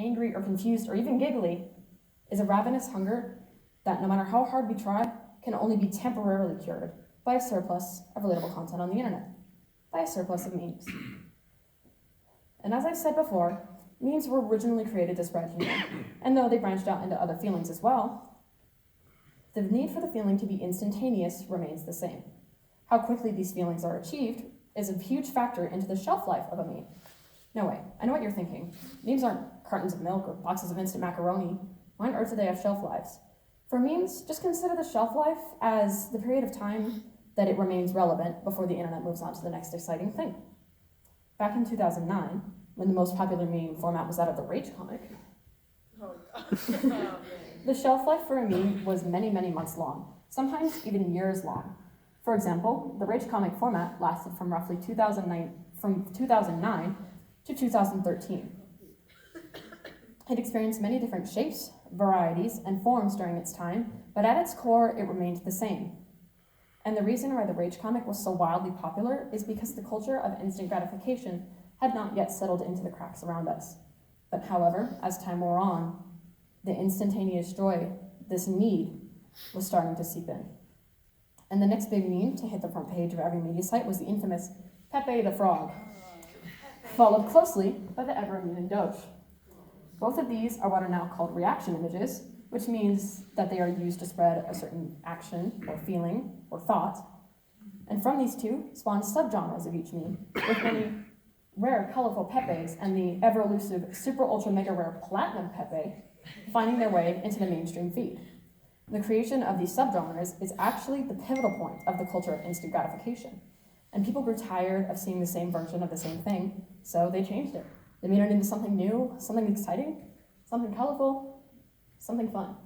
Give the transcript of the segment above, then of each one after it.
angry, or confused, or even giggly is a ravenous hunger that, no matter how hard we try, can only be temporarily cured by a surplus of relatable content on the internet, by a surplus of memes. And as I've said before, memes were originally created to spread humor, and though they branched out into other feelings as well, the need for the feeling to be instantaneous remains the same. How quickly these feelings are achieved is a huge factor into the shelf life of a meme. No way, I know what you're thinking. Memes aren't cartons of milk or boxes of instant macaroni. Why on earth do they have shelf lives? For memes, just consider the shelf life as the period of time that it remains relevant before the internet moves on to the next exciting thing. Back in 2009, when the most popular meme format was that of the Rage comic, the shelf life for a meme was many, many months long, sometimes even years long. For example, the Rage comic format lasted from roughly 2009 to 2013. It experienced many different shapes, varieties, and forms during its time, but at its core, it remained the same. And the reason why the Rage comic was so wildly popular is because the culture of instant gratification had not yet settled into the cracks around us. But however, as time wore on, the instantaneous joy, this need, was starting to seep in. And the next big meme to hit the front page of every media site was the infamous Pepe the Frog, followed closely by the ever-amusing Doge. Both of these are what are now called reaction images, which means that they are used to spread a certain action or feeling or thought. And from these two spawn subgenres of each meme, with many rare, colorful Pepes and the ever-elusive super ultra mega rare platinum Pepe finding their way into the mainstream feed. The creation of these subgenres is actually the pivotal point of the culture of instant gratification. And people grew tired of seeing the same version of the same thing, so they changed it. They made it into something new, something exciting, something colorful, something fun.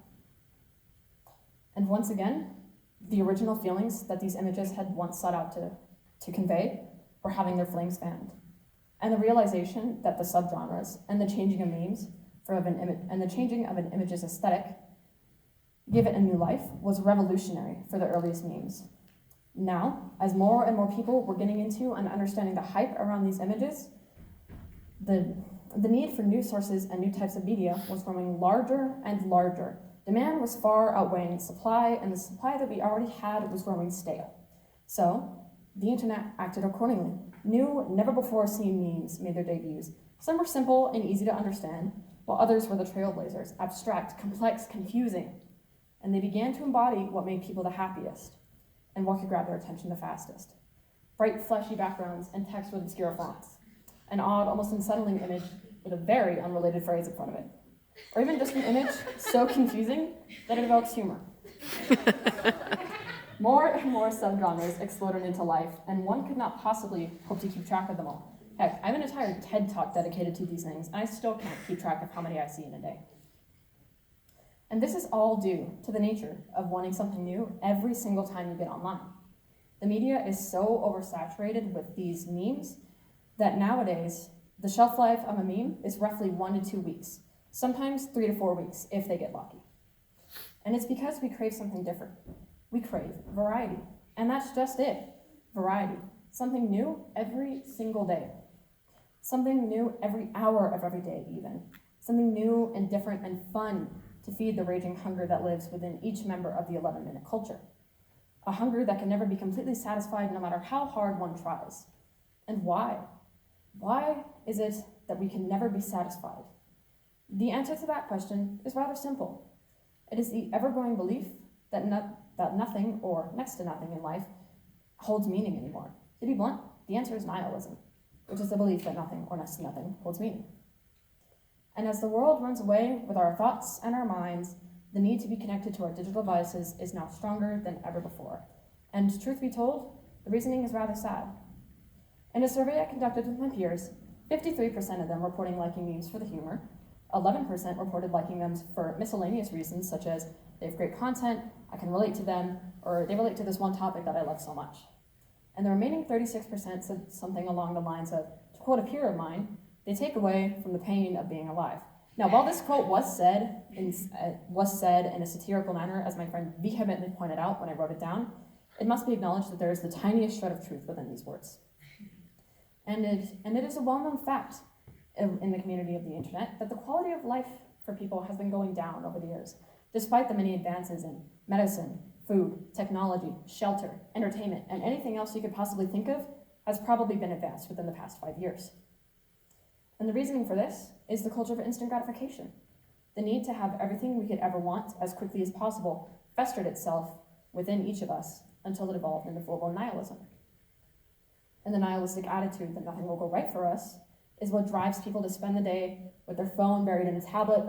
And once again, the original feelings that these images had once sought out to convey were having their flames fanned. And the realization that the subgenres and the changing of memes and the changing of an image's aesthetic give it a new life was revolutionary for the earliest memes. Now, as more and more people were getting into and understanding the hype around these images, the need for new sources and new types of media was growing larger and larger. Demand was far outweighing supply, and the supply that we already had was growing stale. So, the internet acted accordingly. New, never-before-seen memes made their debuts. Some were simple and easy to understand, while others were the trailblazers, abstract, complex, confusing. And they began to embody what made people the happiest and what could grab their attention the fastest. Bright, flashy backgrounds and text with obscure fonts. An odd, almost unsettling image with a very unrelated phrase in front of it. Or even just an image so confusing that it evokes humor. More and more subgenres exploded into life, and one could not possibly hope to keep track of them all. Heck, I have an entire TED Talk dedicated to these things, and I still can't keep track of how many I see in a day. And this is all due to the nature of wanting something new every single time you get online. The media is so oversaturated with these memes that nowadays, the shelf life of a meme is roughly 1 to 2 weeks, sometimes 3 to 4 weeks if they get lucky. And it's because we crave something different. We crave variety, and that's just it, variety. Something new every single day. Something new every hour of every day even. Something new and different and fun to feed the raging hunger that lives within each member of the 11-minute culture. A hunger that can never be completely satisfied no matter how hard one tries. And why? Why is it that we can never be satisfied? The answer to that question is rather simple. It is the ever-growing belief that nothing, or next to nothing in life, holds meaning anymore. To be blunt, the answer is nihilism, which is the belief that nothing, or next to nothing, holds meaning. And as the world runs away with our thoughts and our minds, the need to be connected to our digital devices is now stronger than ever before. And truth be told, the reasoning is rather sad. In a survey I conducted with my peers, 53% of them reporting liking memes for the humor, 11% reported liking them for miscellaneous reasons, such as they have great content, I can relate to them, or they relate to this one topic that I love so much. And the remaining 36% said something along the lines of, to quote a peer of mine, they take away from the pain of being alive. Now, while this quote was said in a satirical manner, as my friend vehemently pointed out when I wrote it down, it must be acknowledged that there is the tiniest shred of truth within these words. And it is a well-known fact. in the community of the internet that the quality of life for people has been going down over the years, despite the many advances in medicine, food, technology, shelter, entertainment, and anything else you could possibly think of has probably been advanced within the past 5 years. And the reasoning for this is the culture of instant gratification. The need to have everything we could ever want as quickly as possible festered itself within each of us until it evolved into full-blown nihilism. And the nihilistic attitude that nothing will go right for us is what drives people to spend the day with their phone buried in a tablet,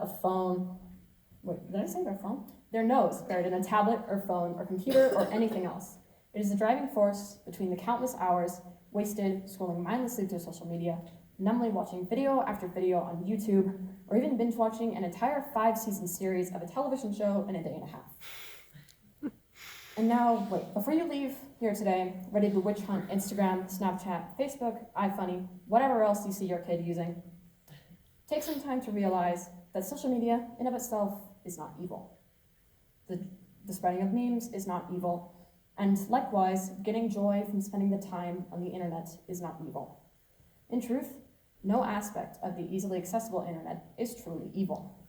did I say their phone? Their nose buried in a tablet or phone or computer or anything else. It is the driving force between the countless hours wasted scrolling mindlessly through social media, numbly watching video after video on YouTube, or even binge watching an entire 5-season series of a television show in a day and a half. And now, wait, before you leave here today, ready to witch hunt Instagram, Snapchat, Facebook, iFunny, whatever else you see your kid using, take some time to realize that social media in of itself is not evil. The spreading of memes is not evil, and likewise, getting joy from spending the time on the internet is not evil. In truth, no aspect of the easily accessible internet is truly evil.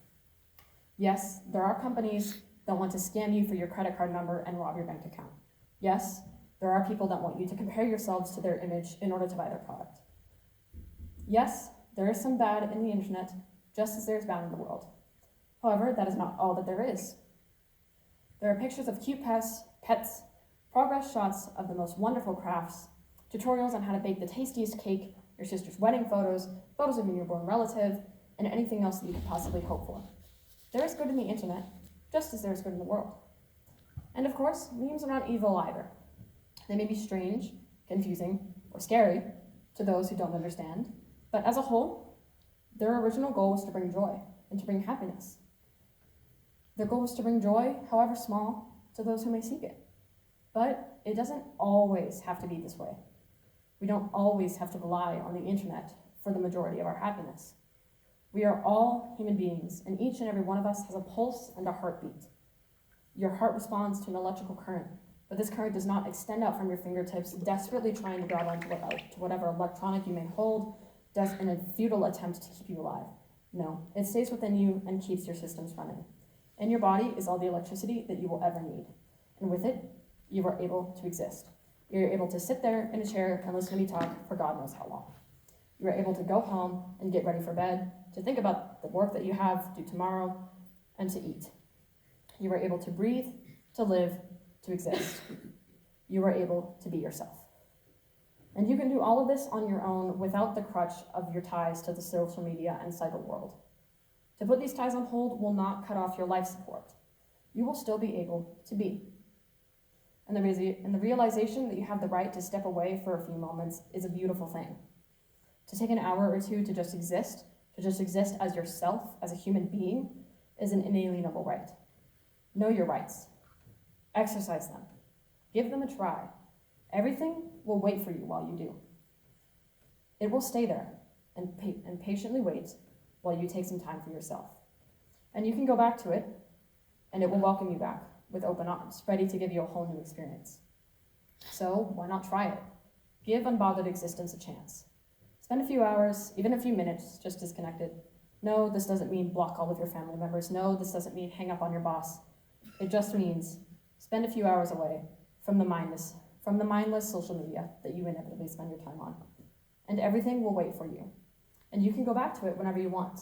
Yes, there are companies that want to scam you for your credit card number and rob your bank account. Yes, there are people that want you to compare yourselves to their image in order to buy their product. Yes, there is some bad in the internet, just as there's bad in the world. However, that is not all that there is. There are pictures of cute pets, progress shots of the most wonderful crafts, tutorials on how to bake the tastiest cake, your sister's wedding photos, photos of your newborn relative, and anything else that you could possibly hope for. There is good in the internet, just as there is good in the world. And of course, memes are not evil either. They may be strange, confusing, or scary to those who don't understand, but as a whole, their original goal was to bring joy and to bring happiness. Their goal was to bring joy, however small, to those who may seek it. But it doesn't always have to be this way. We don't always have to rely on the internet for the majority of our happiness. We are all human beings, and each and every one of us has a pulse and a heartbeat. Your heart responds to an electrical current, but this current does not extend out from your fingertips, desperately trying to grab onto whatever electronic you may hold, in a futile attempt to keep you alive. No, it stays within you and keeps your systems running. And your body is all the electricity that you will ever need. And with it, you are able to exist. You're able to sit there in a chair and listen to me talk for God knows how long. You are able to go home and get ready for bed, to think about the work that you have to do tomorrow, and to eat. You are able to breathe, to live, to exist. You are able to be yourself. And you can do all of this on your own without the crutch of your ties to the social media and cyber world. To put these ties on hold will not cut off your life support. You will still be able to be. And the realization that you have the right to step away for a few moments is a beautiful thing. To take an hour or two to just exist as yourself, as a human being, is an inalienable right. Know your rights. Exercise them. Give them a try. Everything will wait for you while you do. It will stay there and patiently wait while you take some time for yourself. And you can go back to it, and it will welcome you back with open arms, ready to give you a whole new experience. So why not try it? Give unbothered existence a chance. Spend a few hours, even a few minutes, just disconnected. No, this doesn't mean block all of your family members. No, this doesn't mean hang up on your boss. It just means spend a few hours away from the mindless social media that you inevitably spend your time on. And everything will wait for you. And you can go back to it whenever you want.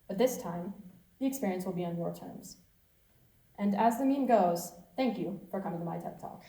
But this time, the experience will be on your terms. And as the meme goes, thank you for coming to my TED Talk.